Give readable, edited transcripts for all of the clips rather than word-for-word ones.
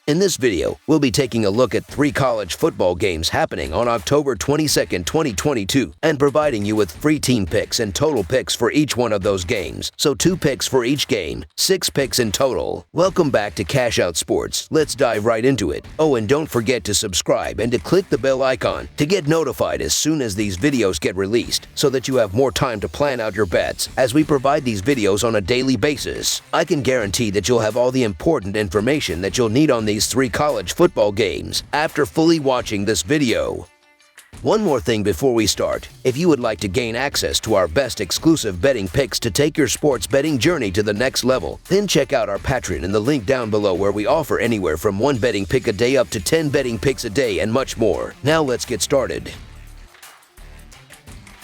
In this video, we'll be taking a look at 3 college football games happening on October 22nd, 2022, and providing you with free team picks and total picks for each one of those games. So 2 picks for each game, 6 picks in total. Welcome back to Cash Out Sports. Let's dive right into it. Oh, and don't forget to subscribe and to click the bell icon to get notified as soon as these videos get released, so that you have more time to plan out your bets as we provide these videos on a daily basis. I can guarantee that you'll have all the important information that you'll need on these 3 college football games after fully watching this video. One more thing before we start. If you would like to gain access to our best exclusive betting picks to take your sports betting journey to the next level, then check out our Patreon in the link down below, where we offer anywhere from 1 betting pick a day up to 10 betting picks a day and much more. Now let's get started.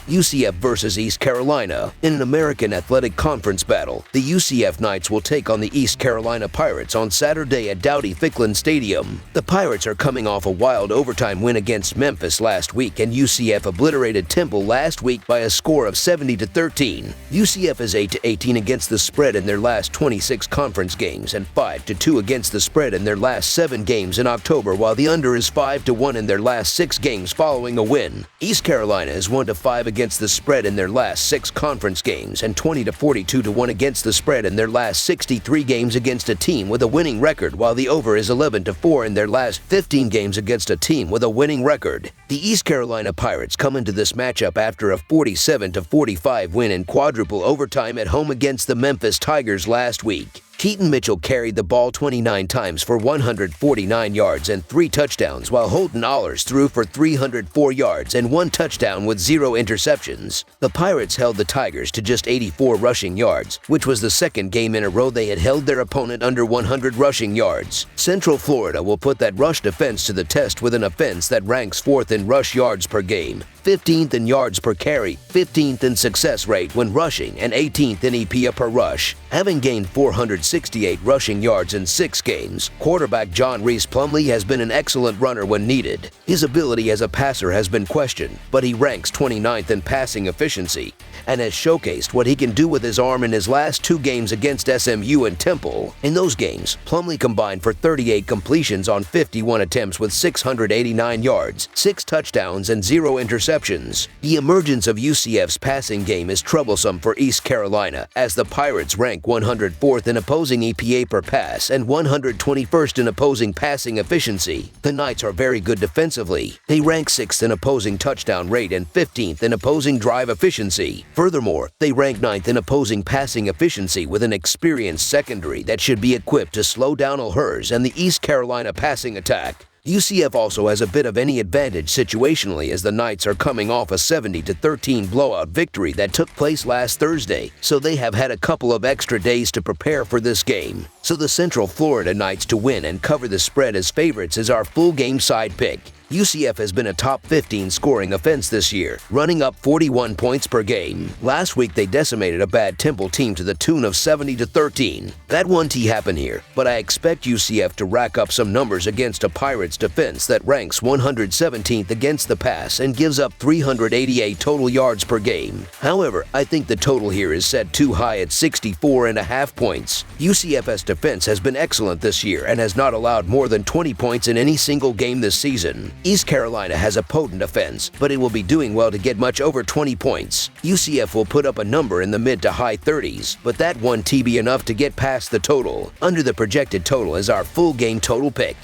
UCF versus East Carolina. In an American Athletic Conference battle, the UCF Knights will take on the East Carolina Pirates on Saturday at Dowdy-Ficklen Stadium. The Pirates are coming off a wild overtime win against Memphis last week, and UCF obliterated Temple last week by a score of 70-13. UCF is 8-18 against the spread in their last 26 conference games and 5-2 against the spread in their last 7 games in October, while the under is 5-1 in their last 6 games following a win. East Carolina is 1-5 against the spread in their last 6 conference games and 20-42-1 against the spread in their last 63 games against a team with a winning record, while the over is 11-4 in their last 15 games against a team with a winning record. The East Carolina Pirates come into this matchup after a 47-45 win in quadruple overtime at home against the Memphis Tigers last week. Keaton Mitchell carried the ball 29 times for 149 yards and 3 touchdowns, while Holton Ahlers threw for 304 yards and 1 touchdown with 0 interceptions. The Pirates held the Tigers to just 84 rushing yards, which was the 2nd game in a row they had held their opponent under 100 rushing yards. Central Florida will put that rush defense to the test with an offense that ranks 4th in rush yards per game, 15th in yards per carry, 15th in success rate when rushing, and 18th in EPA per rush. Having gained 468 rushing yards in 6 games, quarterback John Reese Plumlee has been an excellent runner when needed. His ability as a passer has been questioned, but he ranks 29th in passing efficiency and has showcased what he can do with his arm in his last 2 games against SMU and Temple. In those games, Plumlee combined for 38 completions on 51 attempts with 689 yards, 6 touchdowns, and 0 interceptions. The emergence of UCF's passing game is troublesome for East Carolina, as the Pirates rank 104th in opposing EPA per pass and 121st in opposing passing efficiency. The Knights are very good defensively. They rank 6th in opposing touchdown rate and 15th in opposing drive efficiency. Furthermore, they rank 9th in opposing passing efficiency, with an experienced secondary that should be equipped to slow down Ahlers and the East Carolina passing attack. UCF also has a bit of any advantage situationally, as the Knights are coming off a 70-13 blowout victory that took place last Thursday, so they have had a couple of extra days to prepare for this game. So the Central Florida Knights to win and cover the spread as favorites is our full game side pick. UCF has been a top 15 scoring offense this year, running up 41 points per game. Last week they decimated a bad Temple team to the tune of 70-13. That 1T happened here, but I expect UCF to rack up some numbers against a Pirates defense that ranks 117th against the pass and gives up 388 total yards per game. However, I think the total here is set too high at 64.5 points. UCF's defense has been excellent this year and has not allowed more than 20 points in any single game this season. East Carolina has a potent offense, but it will be doing well to get much over 20 points. UCF will put up a number in the mid to high 30s, but that 1T be enough to get past the total. Under the projected total is our full game total pick.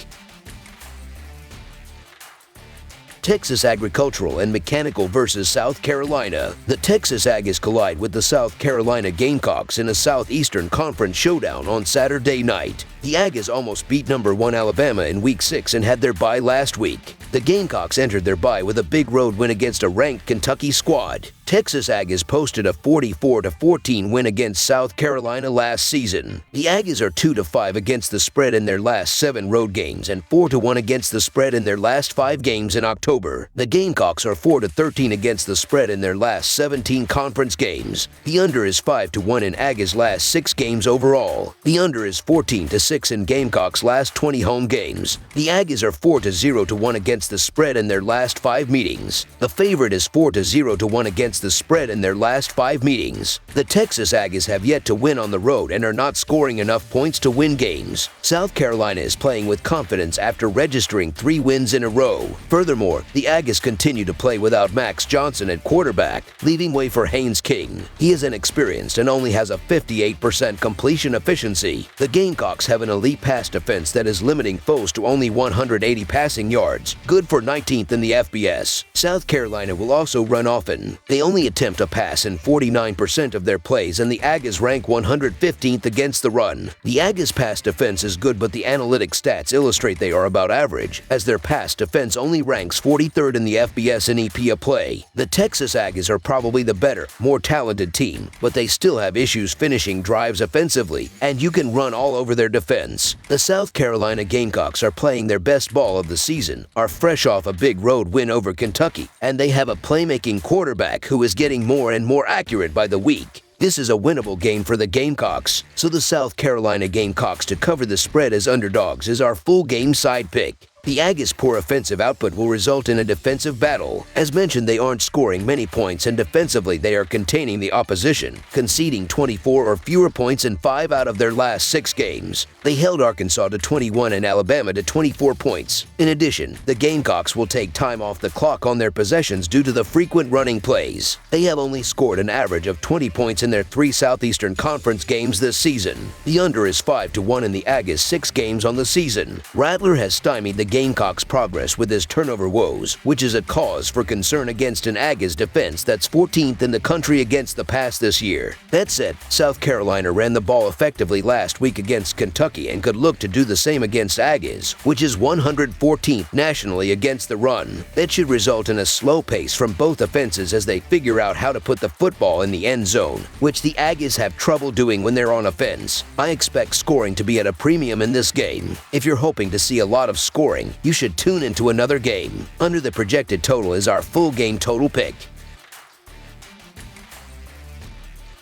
Texas Agricultural and Mechanical versus South Carolina. The Texas Aggies collide with the South Carolina Gamecocks in a Southeastern Conference showdown on Saturday night. The Aggies almost beat number 1 Alabama in Week 6 and had their bye last week. The Gamecocks entered their bye with a big road win against a ranked Kentucky squad. Texas Aggies posted a 44-14 win against South Carolina last season. The Aggies are 2-5 against the spread in their last 7 road games and 4-1 against the spread in their last 5 games in October. The Gamecocks are 4-13 against the spread in their last 17 conference games. The under is 5-1 in Aggies' last 6 games overall. The under is 14-6 6 in Gamecocks' last 20 home games. The Aggies are 4-0-1 against the spread in their last 5 meetings. The favorite is 4-0-1 against the spread in their last 5 meetings. The Texas Aggies have yet to win on the road and are not scoring enough points to win games. South Carolina is playing with confidence after registering 3 wins in a row. Furthermore, the Aggies continue to play without Max Johnson at quarterback, leaving way for Haynes King. He is inexperienced and only has a 58% completion efficiency. The Gamecocks have an elite pass defense that is limiting foes to only 180 passing yards, good for 19th in the FBS. South Carolina will also run often. They only attempt a pass in 49% of their plays, and the Aggies rank 115th against the run. The Aggies' pass defense is good, but the analytic stats illustrate they are about average, as their pass defense only ranks 43rd in the FBS in EPA play. The Texas Aggies are probably the better, more talented team, but they still have issues finishing drives offensively, and you can run all over their defense. The South Carolina Gamecocks are playing their best ball of the season, are fresh off a big road win over Kentucky, and they have a playmaking quarterback who is getting more and more accurate by the week. This is a winnable game for the Gamecocks, so the South Carolina Gamecocks to cover the spread as underdogs is our full game side pick. The Aggies' poor offensive output will result in a defensive battle. As mentioned, they aren't scoring many points, and defensively they are containing the opposition, conceding 24 or fewer points in 5 out of their last 6 games. They held Arkansas to 21 and Alabama to 24 points. In addition, the Gamecocks will take time off the clock on their possessions due to the frequent running plays. They have only scored an average of 20 points in their 3 Southeastern Conference games this season. The under is 5-1 in the Aggies' 6 games on the season. Rattler has stymied the Gamecocks' progress with his turnover woes, which is a cause for concern against an Aggies defense that's 14th in the country against the pass this year. That said, South Carolina ran the ball effectively last week against Kentucky and could look to do the same against Aggies, which is 114th nationally against the run. That should result in a slow pace from both offenses as they figure out how to put the football in the end zone, which the Aggies have trouble doing when they're on offense. I expect scoring to be at a premium in this game. If you're hoping to see a lot of scoring, you should tune into another game. Under the projected total is our full game total pick.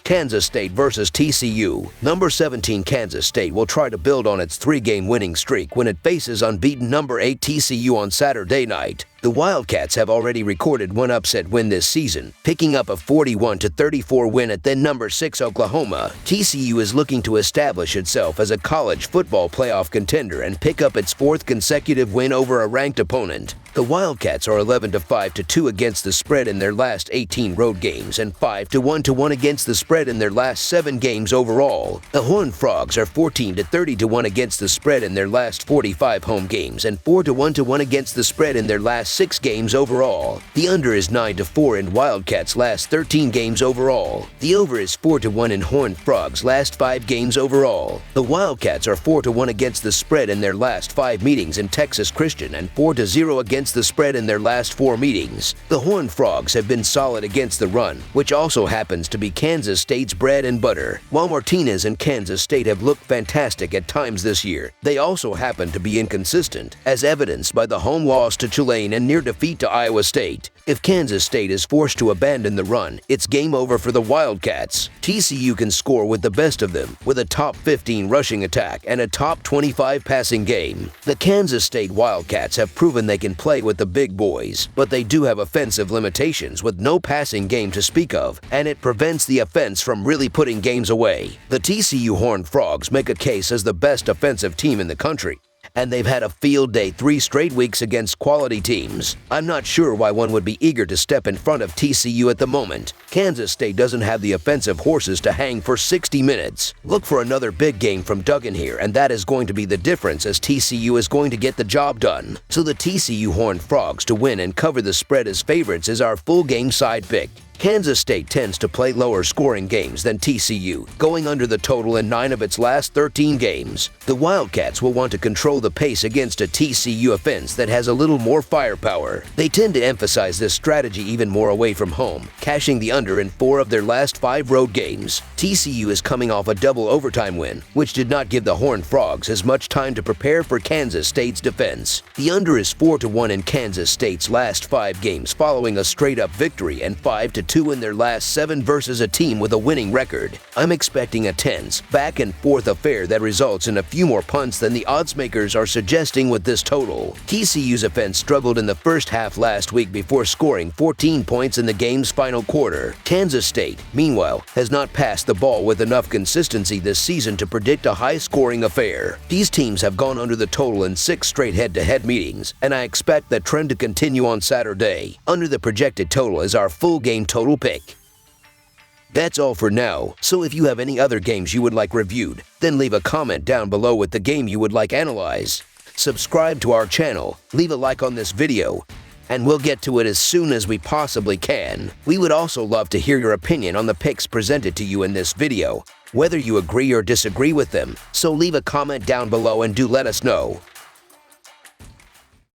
Kansas State versus TCU. Number 17 Kansas State will try to build on its 3-game winning streak when it faces unbeaten number 8 TCU on Saturday night. The Wildcats have already recorded one upset win this season, picking up a 41-34 win at then number 6 Oklahoma. TCU is looking to establish itself as a college football playoff contender and pick up its 4th consecutive win over a ranked opponent. The Wildcats are 11-5-2 against the spread in their last 18 road games and 5-1-1 against the spread in their last 7 games overall. The Horned Frogs are 14-30-1 against the spread in their last 45 home games and 4-1-1 against the spread in their last 6 games overall. The under is 9-4 in Wildcats' last 13 games overall. The over is 4-1 in Horned Frogs' last 5 games overall. The Wildcats are 4-1 against the spread in their last 5 meetings in Texas Christian and 4-0 against the spread in their last 4 meetings. The Horned Frogs have been solid against the run, which also happens to be Kansas State's bread and butter. While Martinez and Kansas State have looked fantastic at times this year, they also happen to be inconsistent, as evidenced by the home loss to Tulane and near defeat to Iowa State. If Kansas State is forced to abandon the run, it's game over for the Wildcats. TCU can score with the best of them, with a top 15 rushing attack and a top 25 passing game. The Kansas State Wildcats have proven they can play with the big boys, but they do have offensive limitations with no passing game to speak of, and it prevents the offense from really putting games away. The TCU Horned Frogs make a case as the best offensive team in the country, and they've had a field day 3 straight weeks against quality teams. I'm not sure why one would be eager to step in front of TCU at the moment. Kansas State doesn't have the offensive horses to hang for 60 minutes. Look for another big game from Duggan here, and that is going to be the difference as TCU is going to get the job done. So the TCU Horned Frogs to win and cover the spread as favorites is our full game side pick. Kansas State tends to play lower scoring games than TCU, going under the total in 9 of its last 13 games. The Wildcats will want to control the pace against a TCU offense that has a little more firepower. They tend to emphasize this strategy even more away from home, cashing the under in 4 of their last 5 road games. TCU is coming off a double overtime win, which did not give the Horned Frogs as much time to prepare for Kansas State's defense. The under is 4-1 in Kansas State's last 5 games following a straight-up victory and 5-2 in their last 7 versus a team with a winning record. I'm expecting a tense, back-and-forth affair that results in a few more punts than the odds makers are suggesting with this total. TCU's offense struggled in the first half last week before scoring 14 points in the game's final quarter. Kansas State, meanwhile, has not passed the ball with enough consistency this season to predict a high-scoring affair. These teams have gone under the total in 6 straight head-to-head meetings, and I expect that trend to continue on Saturday. Under the projected total is our full game total pick. That's all for now, so if you have any other games you would like reviewed, then leave a comment down below with the game you would like analyzed. Subscribe to our channel, leave a like on this video, and we'll get to it as soon as we possibly can. We would also love to hear your opinion on the picks presented to you in this video, whether you agree or disagree with them, so leave a comment down below and do let us know.